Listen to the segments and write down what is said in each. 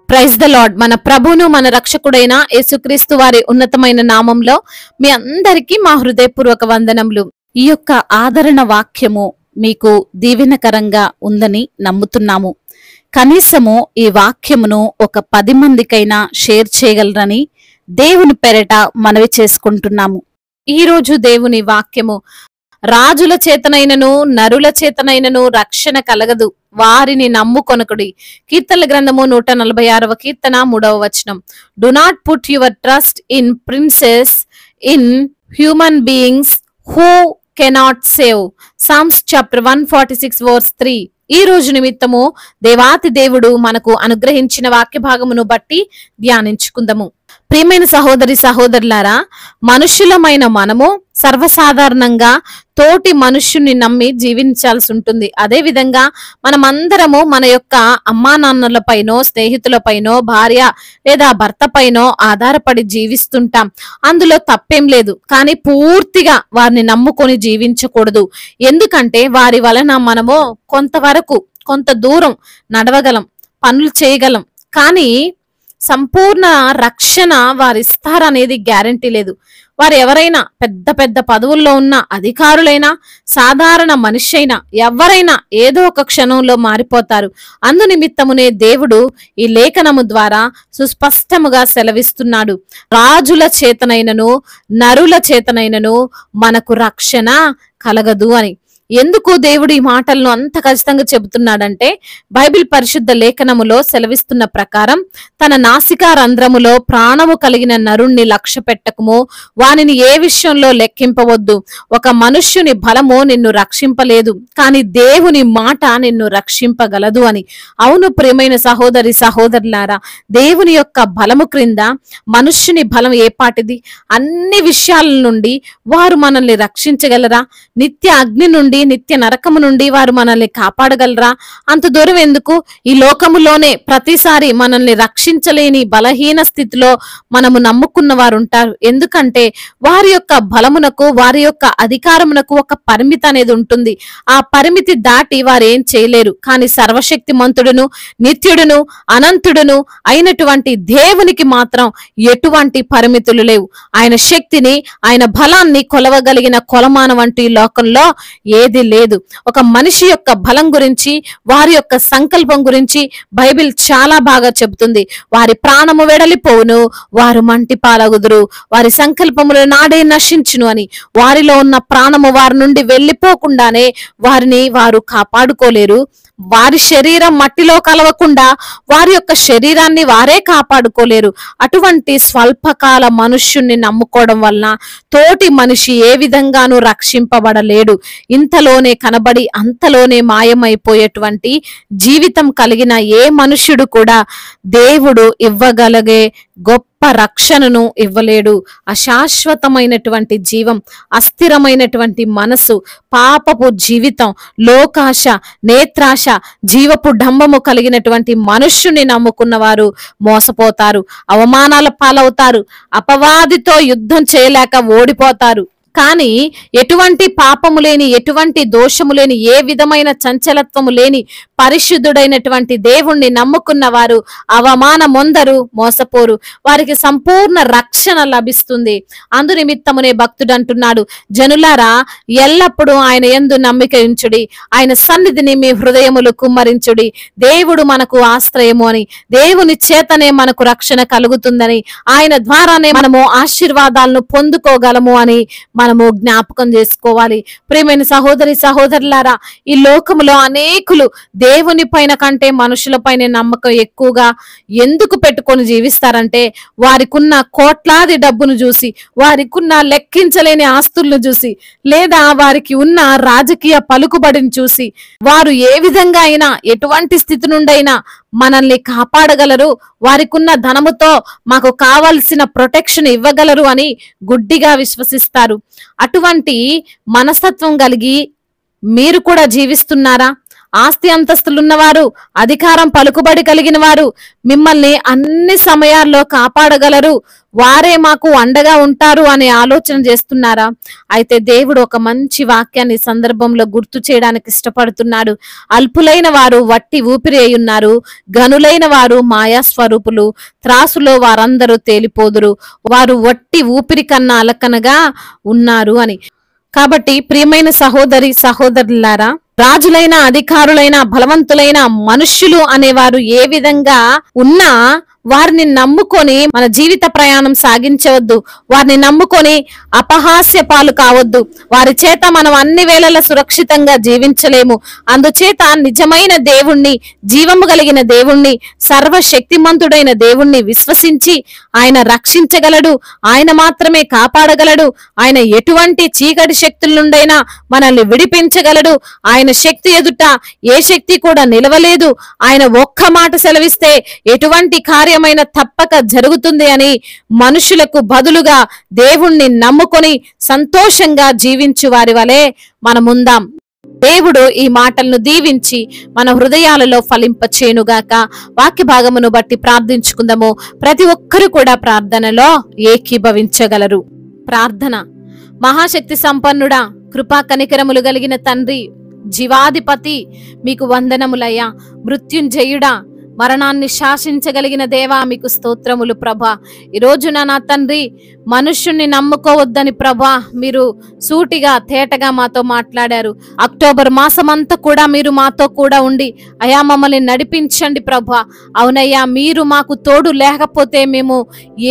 Praise the lord. మన ప్రభువును మన రక్షకుడైన యేసుక్రీస్తు వారి ఉన్నతమైన నామంలో మీ అందరికీ మా హృదయపూర్వక వందనములు. ఈ యొక్క ఆదరణ వాక్యము మీకు దీవెనకరంగా ఉందని నమ్ముతున్నాము. కనీసము ఈ వాక్యమును ఒక 10 మందికైనా షేర్ చేయగలరని దేవుని పేరట మనవి చేసుకుంటున్నాము. ఈ రోజు దేవుని వాక్యము, రాజుల చేతనైనను నరుల చేతనైనను రక్షణ కలగదు, వారిని నమ్ముకొనకుడి. కీర్తనల గ్రంథము 146వ కీర్తన 3వ వచనం. Do not put your trust in princes, in human beings who cannot save. Psalms chapter 146 verse 3. ఈ రోజు నిమిత్తము దేవాతి దేవుడు మనకు అనుగ్రహించిన వాక్య భాగమును బట్టి ధ్యానించుకుందాము. ప్రియమైన సహోదరి సహోదరులారా, మనుష్యులమైన మనము సర్వసాధారణంగా తోటి మనుష్యుని నమ్మి జీవించాల్సి ఉంటుంది. అదే విధంగా మనమందరము మన యొక్క అమ్మా నాన్నలపైనో, స్నేహితులపైనో, భార్య లేదా భర్త పైనో ఆధారపడి జీవిస్తుంటాం. అందులో తప్పేం లేదు. కానీ పూర్తిగా వారిని నమ్ముకొని జీవించకూడదు. ఎందుకంటే వారి వలన మనము కొంత దూరం నడవగలం, పనులు చేయగలం. కానీ సంపూర్ణ రక్షణ వారిస్తారనేది గ్యారంటీ లేదు. వారు ఎవరైనా పెద్ద పెద్ద పదవుల్లో ఉన్న అధికారులైనా, సాధారణ మనిషి అయినా, ఎవరైనా ఏదో ఒక క్షణంలో మారిపోతారు. అందు నిమిత్తమునే దేవుడు ఈ లేఖనము ద్వారా సుస్పష్టముగా సెలవిస్తున్నాడు. రాజుల చేతనైనను నరుల చేతనైనను మనకు రక్షణ కలగదు అని. ఎందుకు దేవుడు ఈ మాటలను అంత ఖచ్చితంగా చెబుతున్నాడంటే, బైబిల్ పరిశుద్ధ లేఖనములో సెలవిస్తున్న ప్రకారం, తన నాసికా రంధ్రములో ప్రాణము కలిగిన నరుణ్ణి లక్ష్య పెట్టకము, వానిని ఏ విషయంలో లెక్కింపవద్దు. ఒక మనుష్యుని బలము నిన్ను రక్షింపలేదు, కానీ దేవుని మాట నిన్ను రక్షింపగలదు అని. అవును ప్రియమైన సహోదరి సహోదరులారా, దేవుని యొక్క బలము క్రింద మనుష్యుని బలం ఏపాటిది? అన్ని విషయాల నుండి వారు మనల్ని రక్షించగలరా? నిత్య అగ్ని నుండి, నిత్య నరకము నుండి వారు మనల్ని కాపాడగలరా? అంత దూరం ఎందుకు? ఈ లోకములోనే ప్రతిసారి మనల్ని రక్షించలేని బలహీన స్థితిలో మనము నమ్ముకున్న వారు ఉంటారు. ఎందుకంటే వారి యొక్క బలమునకు, వారి యొక్క అధికారమునకు ఒక పరిమితి అనేది ఉంటుంది. ఆ పరిమితి దాటి వారు ఏం చేయలేరు. కానీ సర్వశక్తిమంతుడును, నిత్యుడును, అనంతుడును అయినటువంటి దేవునికి మాత్రం ఎటువంటి పరిమితులు లేవు. ఆయన శక్తిని, ఆయన బలాన్ని కొలవగలిగిన కొలమానం అంటూ ఈ లోకంలో ఏది లేదు. ఒక మనిషి యొక్క బలం గురించి, వారి యొక్క సంకల్పం గురించి బైబిల్ చాలా బాగా చెబుతుంది. వారి ప్రాణము వెడలిపోవును, వారు మంటి పాలగుదురు, వారి సంకల్పములు నాడే నశించును అని. వారిలో ఉన్న ప్రాణము వారి నుండి వెళ్ళిపోకుండానే వారిని వారు కాపాడుకోలేరు. వారి శరీరం మట్టిలో కలవకుండా వారి యొక్క శరీరాన్ని వారే కాపాడుకోలేరు. అటువంటి స్వల్పకాల మనుష్యుణ్ణి నమ్ముకోవడం వలన తోటి మనిషి ఏ విధంగానూ రక్షింపబడలేడు. ఇంతలోనే కనబడి అంతలోనే మాయమైపోయేటువంటి జీవితం కలిగిన ఏ మనుష్యుడు కూడా దేవుడు ఇవ్వగలిగే గొప్ప రక్షణను ఇవ్వలేడు. అశాశ్వతమైనటువంటి జీవం, అస్థిరమైనటువంటి మనసు, పాపపు జీవితం, లోకాశ, నేత్రాశ, జీవపు డంబము కలిగినటువంటి మనుష్యుని నమ్ముకున్న వారు మోసపోతారు, అవమానాల పాలవుతారు, అపవాదితో యుద్ధం చేయలేక ఓడిపోతారు. కానీ ఎటువంటి పాపము లేని, ఎటువంటి దోషము లేని, ఏ విధమైన చంచలత్వము లేని పరిశుద్ధుడైనటువంటి దేవుణ్ణి నమ్ముకున్న వారు అవమానమొందరు, మోసపోరు. వారికి సంపూర్ణ రక్షణ లభిస్తుంది. అందు నిమిత్తమునే భక్తుడు అంటున్నాడు, జనులారా ఎల్లప్పుడూ ఆయన యందు నమ్మిక ఉంచుడి, ఆయన సన్నిధిని మీ హృదయములు కుమ్మరించుడి. దేవుడు మనకు ఆశ్రయము అని, దేవుని చేతనే మనకు రక్షణ కలుగుతుందని, ఆయన ద్వారానే మనము ఆశీర్వాదాలను పొందుకోగలము అని మనము జ్ఞాపకం చేసుకోవాలి. ప్రియమైన సహోదరి సహోదరులారా, ఈ లోకములో అనేకులు దేవుని పైన కంటే మనుషుల పైన నమ్మకం ఎక్కువగా ఎందుకు పెట్టుకొని జీవిస్తారంటే, వారికున్న కోట్లాది డబ్బును చూసి, వారికున్న లెక్కించలేని ఆస్తులను చూసి, లేదా వారికి ఉన్న రాజకీయ పలుకుబడిని చూసి, వారు ఏ విధంగా అయినా, ఎటువంటి స్థితి నుండైనా మనల్ని కాపాడగలరు, వారికున్న ధనముతో మాకు కావలసిన ప్రొటెక్షన్ ఇవ్వగలరు అని గుడ్డిగా విశ్వసిస్తారు. అటువంటి మనస్తత్వం కలిగి మీరు కూడా జీవిస్తున్నారా? ఆస్తి అంతస్తులున్నవారు, అధికారం పలుకుబడి కలిగిన వారు మిమ్మల్ని అన్ని సమయాల్లో కాపాడగలరు, వారే మాకు అండగా ఉంటారు అనే ఆలోచన చేస్తున్నారా? అయితే దేవుడు ఒక మంచి వాక్యాన్ని సందర్భంలో గుర్తు చేయడానికి ఇష్టపడుతున్నాడు. అల్పులైన వారు వట్టి ఊపిరి అయ్యున్నారు, గనులైన వారు మాయా స్వరూపులు, త్రాసులో వారందరూ తేలిపోదురు, వారు వట్టి ఊపిరి కన్నా అలకనగా ఉన్నారు అని. కాబట్టి ప్రియమైన సహోదరి సహోదరులారా, రాజులైన, అధికారులైన, బలవంతులైన మనుష్యులు అనేవారు ఏ విధంగా ఉన్నా వారిని నమ్ముకొని మన జీవిత ప్రయాణం సాగించవద్దు. వారిని నమ్ముకొని అపహాస్య పాలు కావద్దు. వారి చేత మనం అన్ని వేళలా సురక్షితంగా జీవించలేము. అందుచేత నిజమైన దేవుణ్ణి, జీవము కలిగిన దేవుణ్ణి, సర్వశక్తిమంతుడైన దేవుణ్ణి విశ్వసించి ఆయన రక్షించగలడు, ఆయన మాత్రమే కాపాడగలడు, ఆయన ఎటువంటి చీకటి శక్తుల నుండైనా మనల్ని విడిపించగలడు. ఆయన శక్తి ఎదుట ఏ శక్తి కూడా నిలవలేదు. ఆయన ఒక్క మాట సెలవిస్తే ఎటువంటి కార్యమైన తప్పక జరుగుతుంది అని మనుషులకు బదులుగా దేవుణ్ణి నమ్ముకొని సంతోషంగా జీవించు వారి వలె మనముందాం. దేవుడు ఈ మాటలను దీవించి మన హృదయాలలో ఫలింపచేయునుగాక. వాక్య భాగమును బట్టి ప్రార్థించుకుందాము. ప్రతి ఒక్కరు కూడా ప్రార్థనలో ఏకీభవించగలరు. ప్రార్థన. మహాశక్తి సంపన్నుడా, కృపా కనికరములు కలిగిన తండ్రి, జీవాధిపతి, మీకు వందనములయ్యా. మృత్యుంజయుడా, మరణాన్ని శాసించగలిగిన దేవా, మీకు స్తోత్రములు ప్రభా. ఈ రోజున నా తండ్రి, మనుష్యుణ్ణి నమ్ముకోవద్దని ప్రభా మీరు సూటిగా తేటగా మాతో మాట్లాడారు. అక్టోబర్ మాసమంతా కూడా మీరు మాతో కూడా ఉండి అయా మమ్మల్ని నడిపించండి ప్రభా. అవునయ్యా, మీరు మాకు తోడు లేకపోతే మేము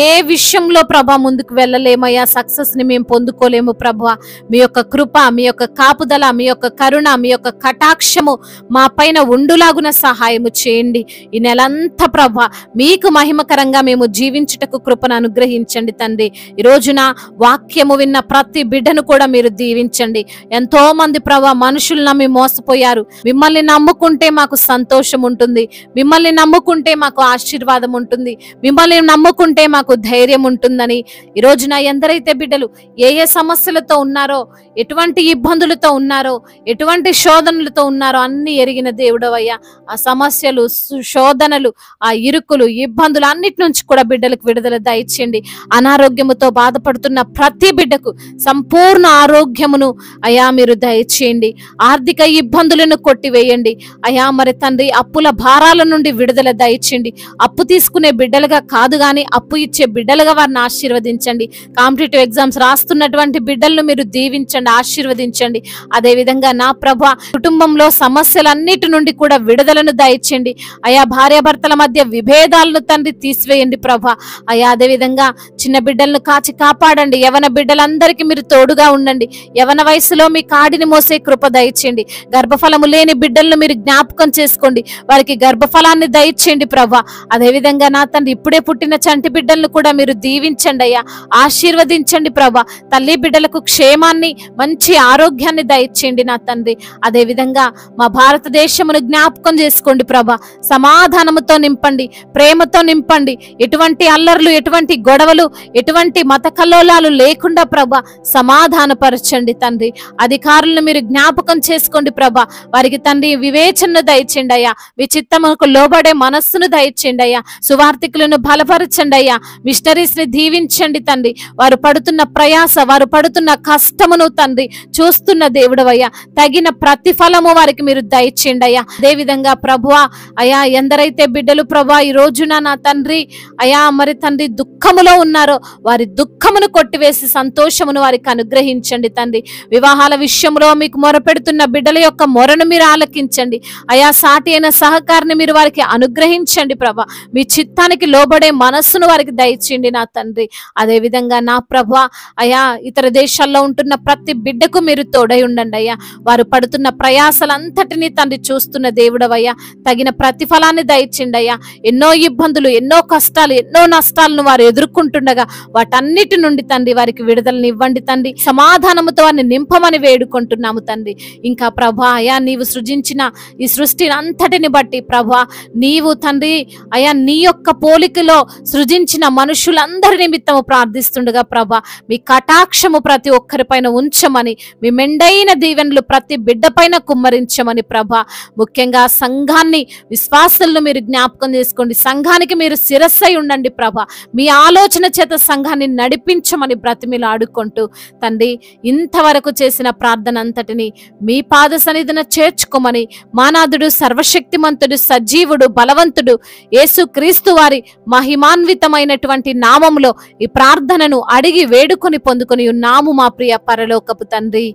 ఏ విషయంలో ప్రభా ముందుకు వెళ్ళలేమయ్యా, సక్సెస్ ని మేము పొందుకోలేము ప్రభా. మీ యొక్క కృప, మీ యొక్క కాపుదల, మీ యొక్క కరుణ, మీ యొక్క కటాక్షము మా పైన ఉండులాగున సహాయము చేయండి. ఈ నెలంతా ప్రభా మీకు మహిమకరంగా మేము జీవించుటకు కృపను అనుగ్రహించండి తండ్రి. ఈ రోజున వాక్యము విన్న ప్రతి బిడ్డను కూడా మీరు దీవించండి. ఎంతో మంది ప్రభా మనుషులు నమ్మి మోసపోయారు. మిమ్మల్ని నమ్ముకుంటే మాకు సంతోషం ఉంటుంది, మిమ్మల్ని నమ్ముకుంటే మాకు ఆశీర్వాదం ఉంటుంది, మిమ్మల్ని నమ్ముకుంటే మాకు ధైర్యం ఉంటుందని ఈ రోజున ఎందరైతే బిడ్డలు ఏ ఏ సమస్యలతో ఉన్నారో, ఎటువంటి ఇబ్బందులతో ఉన్నారో, ఎటువంటి శోధనలతో ఉన్నారో అన్ని ఎరిగిన దేవుడవయ్యా. ఆ సమస్యలు, శోధనలు, ఆ ఇరుకులు, ఇబ్బందులు అన్నిటి నుంచి కూడా బిడ్డలకు విడుదల దయచేయండి. అనారోగ్యముతో బాధపడుతున్న ప్రతి బిడ్డకు సంపూర్ణ ఆరోగ్యమును అయా మీరు దయచేయండి. ఆర్థిక ఇబ్బందులను కొట్టివేయండి అయా. మరి తండ్రి, అప్పుల భారాల నుండి విడుదల దయచేయండి. అప్పు తీసుకునే బిడ్డలుగా కాదు గాని అప్పు ఇచ్చే బిడ్డలుగా వారిని ఆశీర్వదించండి. కాంపిటేటివ్ ఎగ్జామ్స్ రాస్తున్నటువంటి బిడ్డలను మీరు దీవించండి, ఆశీర్వదించండి. అదే విధంగా నా ప్రభా, కుటుంబంలో సమస్యలన్నిటి నుండి కూడా విడుదలను దయచేయండి అయా. భార్యాభర్తల మధ్య విభేదాలను తండ్రి తీసివేయండి ప్రభా అయా. అదే విధంగా చిన్న బిడ్డలను కాచి కాపాడండి. యవన బిడ్డలందరికీ మీరు తోడుగా ఉండండి. యవన వయసులో మీ కాడిని మోసే కృప దయచేయండి. గర్భఫలము లేని బిడ్డలను మీరు జ్ఞాపకం చేసుకోండి, వారికి గర్భఫలాన్ని దయచేయండి ప్రభా. అదే విధంగా నా తండ్రి, ఇప్పుడే పుట్టిన చంటి బిడ్డలను కూడా మీరు దీవించండి అయ్యా, ఆశీర్వదించండి ప్రభా. తల్లి బిడ్డలకు క్షేమాన్ని, మంచి ఆరోగ్యాన్ని దయచేయండి నా తండ్రి. అదే విధంగా మా భారతదేశమును జ్ఞాపకం చేసుకోండి ప్రభా. సమాధానముతో నింపండి, ప్రేమతో నింపండి. ఎటువంటి అల్లర్లు, ఎటువంటి గొడవలు, ఎటువంటి మత కల్లోలాలు లేకుండా ప్రభా సమాధానపరచండి తండ్రి. అధికారులను మీరు జ్ఞాపకం చేసుకోండి ప్రభా. వారికి తండ్రి వివేచనను దయచేయండి అయ్యా. మీ చిత్తముకు లోబడే మనస్సును దయచేయండి అయ్యా. సువార్థికులను బలపరచండి అయ్యా. మిషనరీస్ ని దీవించండి తండ్రి. వారు పడుతున్న ప్రయాస, వారు పడుతున్న కష్టమును తండ్రి చూస్తున్న దేవుడవయ్యా. తగిన ప్రతిఫలము వారికి మీరు దయచేయండి అయ్యా. అదే విధంగా ప్రభువా అయా, ఎందరైతే బిడ్డలు ప్రభా ఈ రోజున నా తండ్రి అయా మరి తండ్రి దుఃఖములో ఉన్నారో వారి దుఃఖమును కొట్టివేసి సంతోషమును వారికి అనుగ్రహించండి తండ్రి. వివాహాల విషయంలో మీకు మొరపెడుతున్న బిడ్డల యొక్క మొరను మీరు ఆలకించండి అయా. సాటి అయిన సహకారాన్ని మీరు వారికి అనుగ్రహించండి ప్రభా. మీ చిత్తానికి లోబడే మనస్సును వారికి దయచేయండి నా తండ్రి. అదే విధంగా నా ప్రభా అయా, ఇతర దేశాల్లో ఉంటున్న ప్రతి బిడ్డకు మీరు తోడై ఉండండి అయ్యా. వారు పడుతున్న ప్రయాసలంతటినీ తండ్రి చూస్తున్న దేవుడవయ్యా. తగిన ప్రతిఫలాన్ని విజయాన్ని దయచిండయ్యా. ఎన్నో ఇబ్బందులు, ఎన్నో కష్టాలు, ఎన్నో నష్టాలను వారు ఎదుర్కొంటుండగా వాటన్నిటి నుండి తండ్రి వారికి విడుదలని ఇవ్వండి తండ్రి. సమాధానముతో వారిని నింపమని వేడుకుంటున్నాము తండ్రి. ఇంకా ప్రభా అయా నీవు సృజించిన ఈ సృష్టిని అంతటిని బట్టి ప్రభా నీవు తండ్రి అయా నీ యొక్క పోలికలో సృజించిన మనుషులందరి నిమిత్తము ప్రార్థిస్తుండగా ప్రభా మీ కటాక్షము ప్రతి ఒక్కరి పైన ఉంచమని, మీ మెండైన దీవెనలు ప్రతి బిడ్డ పైన కుమ్మరించమని ప్రభా. ముఖ్యంగా సంఘాన్ని, విశ్వాసులను మీరు జ్ఞాపకం చేసుకోండి. సంఘానికి మీరు శిరస్సై ఉండండి ప్రభా. మీ ఆలోచన చేత సంఘాన్ని నడిపించమని బ్రతిమిలు ఆడుకుంటూ తండ్రి ఇంతవరకు చేసిన ప్రార్థన అంతటిని మీ పాద సన్నిధిన చేర్చుకోమని, మానాథుడు, సర్వశక్తిమంతుడు, సజీవుడు, బలవంతుడు యేసు క్రీస్తు వారి మహిమాన్వితమైనటువంటి నామములో ఈ ప్రార్థనను అడిగి వేడుకొని పొందుకొని ఉన్నాము మా ప్రియ పరలోకపు తండ్రి.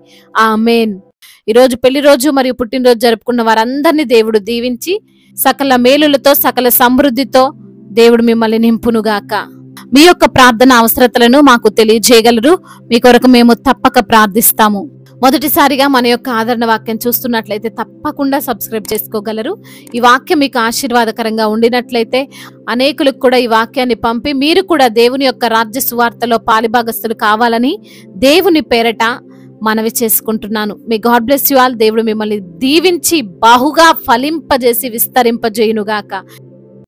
ఆమేన్. ఈరోజు పెళ్లి రోజు మరియు పుట్టినరోజు జరుపుకున్న వారందరినీ దేవుడు దీవించి సకల మేలులతో, సకల సమృద్ధితో దేవుడు మిమ్మల్ని నింపునుగాక. మీ యొక్క ప్రార్థన అవసరతలను మాకు తెలియజేయగలరు. మీ కొరకు మేము తప్పక ప్రార్థిస్తాము. మొదటిసారిగా మన యొక్క ఆదరణ వాక్యం చూస్తున్నట్లయితే తప్పకుండా సబ్స్క్రైబ్ చేసుకోగలరు. ఈ వాక్యం మీకు ఆశీర్వాదకరంగా ఉండినట్లయితే అనేకులకు కూడా ఈ వాక్యాన్ని పంపి మీరు కూడా దేవుని యొక్క రాజ్య సువార్తలో పాలిభాగస్తులు కావాలని దేవుని పేరట మనవి చేసుకుంటున్నాను. మీ గాడ్ బ్లెస్ యు ఆల్. దేవుడు మిమ్మల్ని దీవించి బహుగా ఫలింపజేసి విస్తరింపజేయునుగాక.